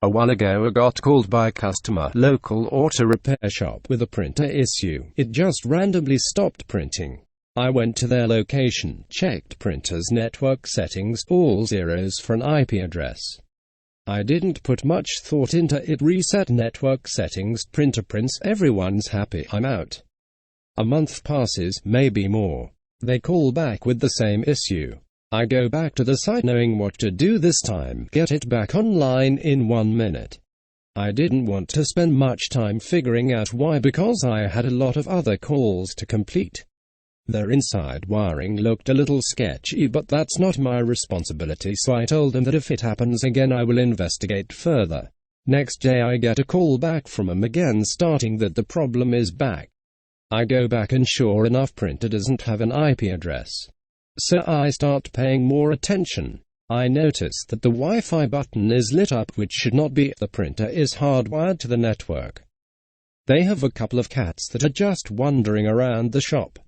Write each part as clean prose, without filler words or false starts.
A while ago I got called by a customer, local auto repair shop, with a printer issue. It just randomly stopped printing. I went to their location, checked printer's network settings, all zeros for an IP address. I didn't put much thought into it, reset network settings, printer prints, everyone's happy, I'm out. A month passes, maybe more. They call back with the same issue. I go back to the site knowing what to do this time, get it back online in 1 minute. I didn't want to spend much time figuring out why, because I had a lot of other calls to complete. Their inside wiring looked a little sketchy, but that's not my responsibility, so I told them that if it happens again I will investigate further. Next day I get a call back from them again stating that the problem is back. I go back and sure enough printer doesn't have an IP address. So I start paying more attention. I notice that the Wi-Fi button is lit up, which should not be. The printer is hardwired to the network. They have a couple of cats that are just wandering around the shop.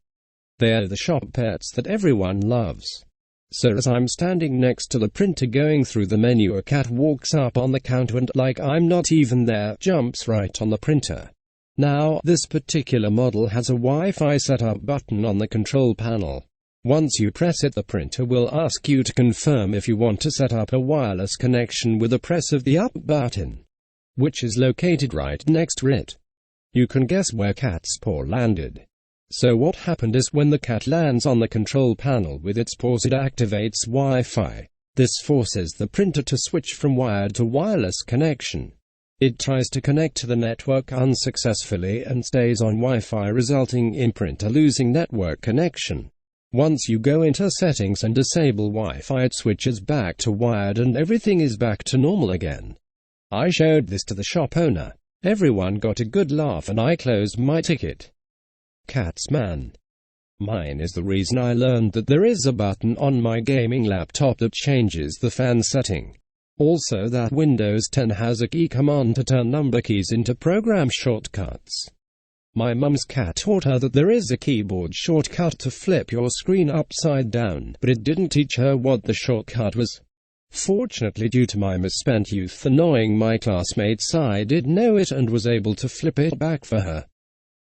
They're the shop pets that everyone loves. So as I'm standing next to the printer going through the menu, a cat walks up on the counter and, like I'm not even there, jumps right on the printer. Now, this particular model has a Wi-Fi setup button on the control panel. Once you press it, the printer will ask you to confirm if you want to set up a wireless connection with a press of the up button, which is located right next to it. You can guess where cat's paw landed. So what happened is, when the cat lands on the control panel with its paws, it activates Wi-Fi. This forces the printer to switch from wired to wireless connection. It tries to connect to the network unsuccessfully and stays on Wi-Fi, resulting in printer losing network connection. Once you go into settings and disable Wi-Fi, it switches back to wired and everything is back to normal again. I showed this to the shop owner. Everyone got a good laugh and I closed my ticket. Cats, man. Mine is the reason I learned that there is a button on my gaming laptop that changes the fan setting. Also, that Windows 10 has a key command to turn number keys into program shortcuts. My mum's cat taught her that there is a keyboard shortcut to flip your screen upside down, but it didn't teach her what the shortcut was. Fortunately, due to my misspent youth annoying my classmates, I did know it and was able to flip it back for her.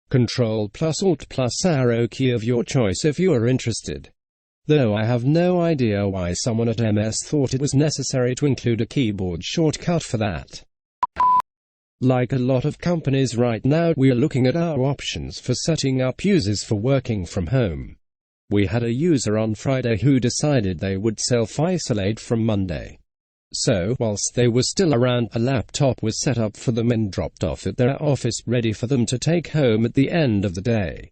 Control plus Alt plus arrow key of your choice if you are interested. Though I have no idea why someone at MS thought it was necessary to include a keyboard shortcut for that. Like a lot of companies right now, we are looking at our options for setting up users for working from home. We had a user on Friday who decided they would self-isolate from Monday. So, whilst they were still around, a laptop was set up for them and dropped off at their office, ready for them to take home at the end of the day.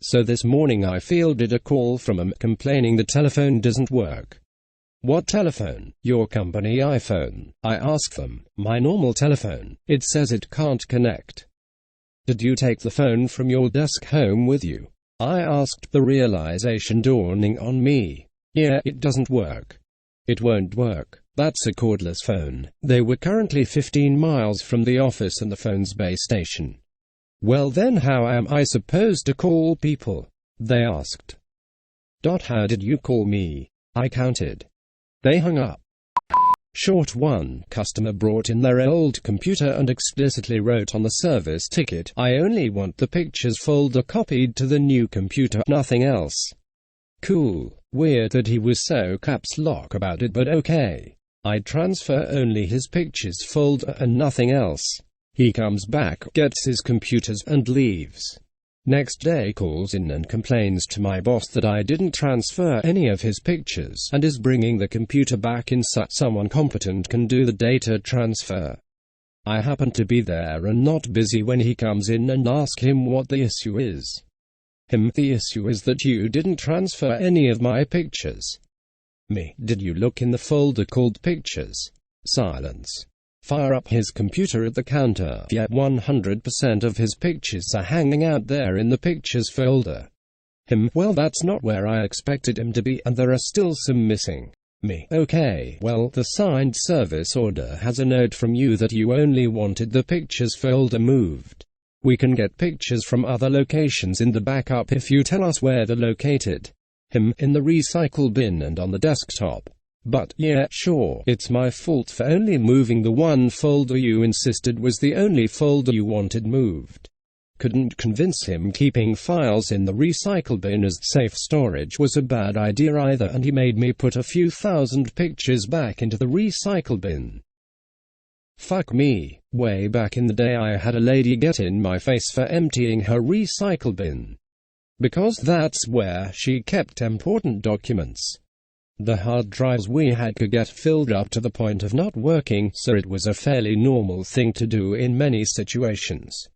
So this morning I fielded a call from them complaining the telephone doesn't work. What telephone? Your company iPhone. I asked them. My normal telephone. It says it can't connect. Did you take the phone from your desk home with you? I asked, the realization dawning on me. Yeah, it doesn't work. It won't work. That's a cordless phone. They were currently 15 miles from the office and the phone's base station. Well then, how am I supposed to call people? They asked. How did you call me? I counted. They hung up. Short 1. Customer brought in their old computer and explicitly wrote on the service ticket, "I only want the pictures folder copied to the new computer, nothing else." Cool. Weird that he was so caps lock about it, but okay. I transfer only his pictures folder and nothing else. He comes back, gets his computers, and leaves. Next day calls in and complains to my boss that I didn't transfer any of his pictures and is bringing the computer back in so someone competent can do the data transfer. I happen to be there and not busy when he comes in and ask him what the issue is. The issue is that you didn't transfer any of my pictures. Me, did you look in the folder called pictures? Silence. Fire up his computer at the counter. Yet 100% of his pictures are hanging out there in the pictures folder. Well, that's not where I expected him to be, and there are still some missing. Me, okay, well, the signed service order has a note from you that you only wanted the pictures folder moved. We can get pictures from other locations in the backup if you tell us where they're located. In the recycle bin and on the desktop. But yeah, sure, it's my fault for only moving the one folder you insisted was the only folder you wanted moved. Couldn't convince him keeping files in the recycle bin as safe storage was a bad idea either, and he made me put a few thousand pictures back into the recycle bin. Fuck me. Way back in the day I had a lady get in my face for emptying her recycle bin. Because that's where she kept important documents. The hard drives we had could get filled up to the point of not working, so it was a fairly normal thing to do in many situations.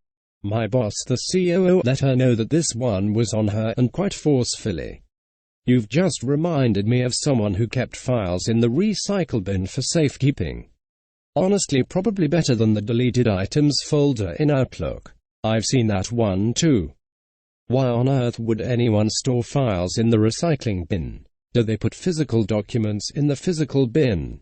My boss, the COO, let her know that this one was on her, and quite forcefully. You've just reminded me of someone who kept files in the recycle bin for safekeeping. Honestly, probably better than the deleted items folder in Outlook. I've seen that one too. Why on earth would anyone store files in the recycling bin? Do they put physical documents in the physical bin?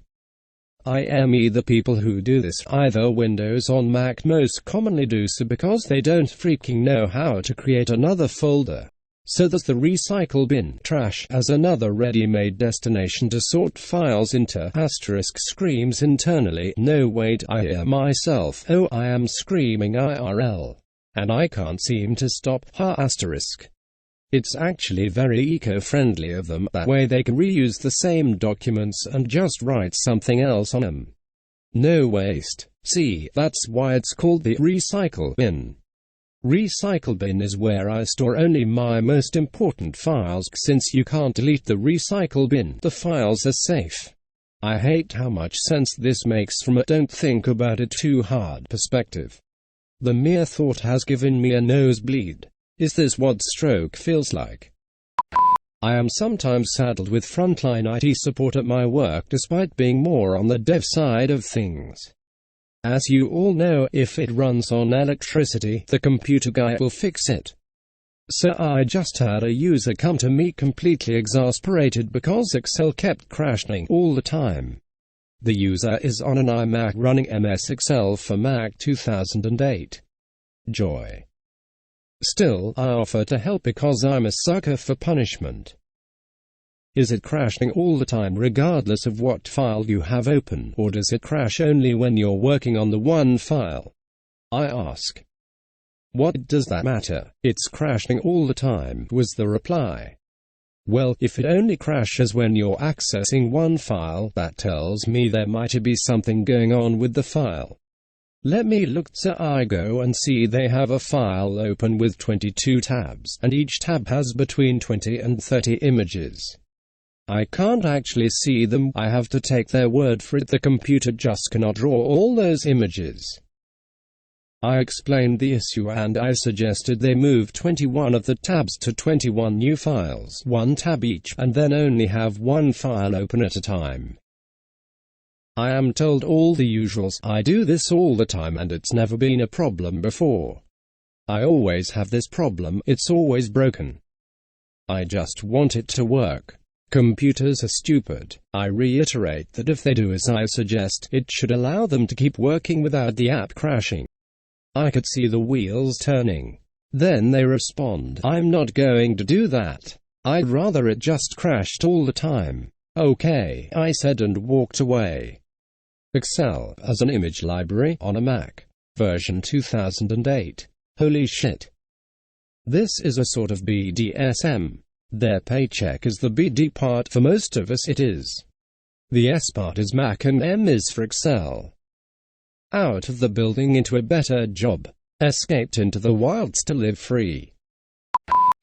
The people who do this, either Windows or Mac, most commonly do so because they don't freaking know how to create another folder. So there's the recycle bin, trash, as another ready-made destination to sort files into. Asterisk screams internally, no wait, I hear myself, oh I am screaming IRL. And I can't seem to stop, ha asterisk. It's actually very eco-friendly of them, that way they can reuse the same documents and just write something else on them. No waste. See, that's why it's called the recycle bin. Recycle bin is where I store only my most important files. Since you can't delete the recycle bin, the files are safe. I hate how much sense this makes from a don't think about it too hard perspective. The mere thought has given me a nosebleed. Is this what stroke feels like? I am sometimes saddled with frontline IT support at my work despite being more on the dev side of things. As you all know, if it runs on electricity, the computer guy will fix it. So I just had a user come to me completely exasperated because Excel kept crashing all the time. The user is on an iMac running MS Excel for Mac 2008. Joy. Still, I offer to help because I'm a sucker for punishment. Is it crashing all the time regardless of what file you have open, or does it crash only when you're working on the one file? I ask. What does that matter? It's crashing all the time, was the reply. Well, if it only crashes when you're accessing one file, that tells me there might be something going on with the file. Let me look. So I go and see they have a file open with 22 tabs, and each tab has between 20 and 30 images. I can't actually see them, I have to take their word for it, the computer just cannot draw all those images. I explained the issue and I suggested they move 21 of the tabs to 21 new files, one tab each, and then only have one file open at a time. I am told all the usuals. I do this all the time and it's never been a problem before. I always have this problem, it's always broken. I just want it to work. Computers are stupid. I reiterate that if they do as I suggest, it should allow them to keep working without the app crashing. I could see the wheels turning. Then they respond, I'm not going to do that. I'd rather it just crashed all the time. Okay, I said and walked away. Excel, as an image library, on a Mac. Version 2008. Holy shit. This is a sort of BDSM. Their paycheck is the BD part, for most of us it is. The S part is Mac and M is for Excel. Out of the building into a better job. Escaped into the wilds to live free.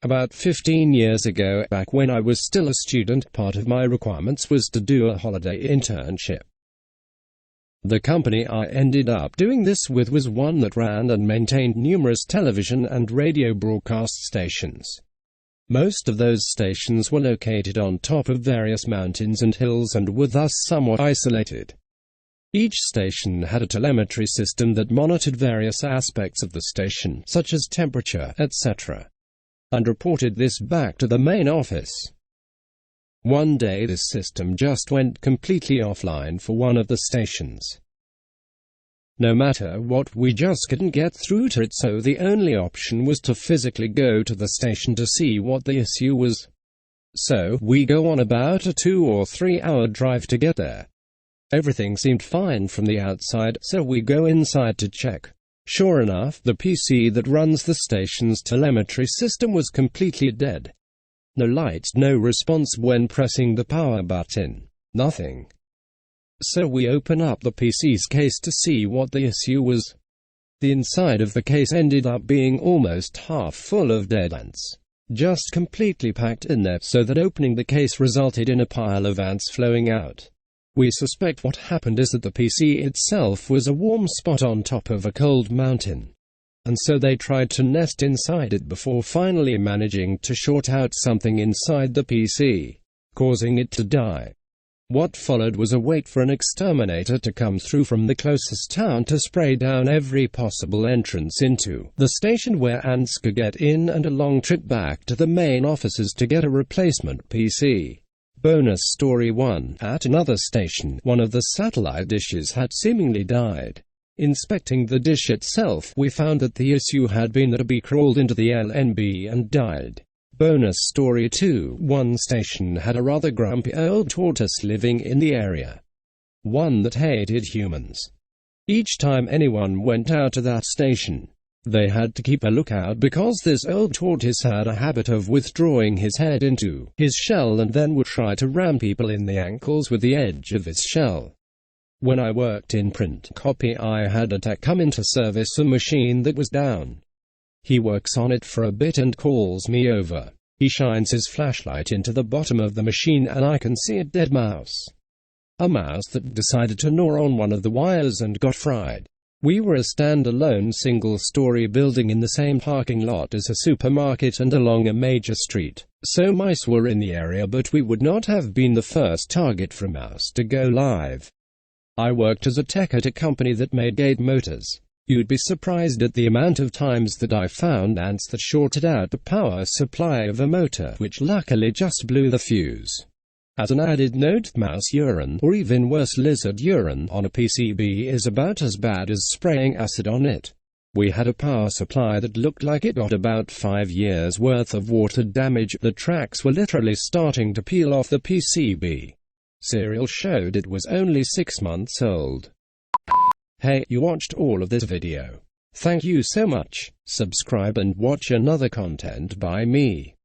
About 15 years ago, back when I was still a student, part of my requirements was to do a holiday internship. The company I ended up doing this with was one that ran and maintained numerous television and radio broadcast stations. Most of those stations were located on top of various mountains and hills and were thus somewhat isolated. Each station had a telemetry system that monitored various aspects of the station, such as temperature, etc., and reported this back to the main office. One day this system just went completely offline for one of the stations. No matter what, we just couldn't get through to it, so the only option was to physically go to the station to see what the issue was. So, we go on about a 2 or 3 hour drive to get there. Everything seemed fine from the outside, so we go inside to check. Sure enough, the PC that runs the station's telemetry system was completely dead. No lights, no response when pressing the power button. Nothing. So we open up the PC's case to see what the issue was. The inside of the case ended up being almost half full of dead ants. Just completely packed in there, so that opening the case resulted in a pile of ants flowing out. We suspect what happened is that the PC itself was a warm spot on top of a cold mountain. And so they tried to nest inside it before finally managing to short out something inside the PC, causing it to die. What followed was a wait for an exterminator to come through from the closest town to spray down every possible entrance into the station where ants could get in, and a long trip back to the main offices to get a replacement PC. Bonus story 1. At another station, one of the satellite dishes had seemingly died. Inspecting the dish itself, we found that the issue had been that a bee crawled into the LNB and died. Bonus story 2. One station had a rather grumpy old tortoise living in the area. One that hated humans. Each time anyone went out to that station, they had to keep a lookout because this old tortoise had a habit of withdrawing his head into his shell and then would try to ram people in the ankles with the edge of his shell. When I worked in print copy, I had a tech come in to service a machine that was down. He works on it for a bit and calls me over. He shines his flashlight into the bottom of the machine and I can see a dead mouse. A mouse that decided to gnaw on one of the wires and got fried. We were a standalone single-story building in the same parking lot as a supermarket and along a major street, so mice were in the area, but we would not have been the first target for a mouse to go live. I worked as a tech at a company that made gate motors. You'd be surprised at the amount of times that I found ants that shorted out the power supply of a motor, which luckily just blew the fuse. As an added note, mouse urine, or even worse lizard urine, on a PCB is about as bad as spraying acid on it. We had a power supply that looked like it got about 5 years worth of water damage. The tracks were literally starting to peel off the PCB. Serial showed it was only 6 months old. Hey, you watched all of this video. Thank you so much. Subscribe and watch another content by me.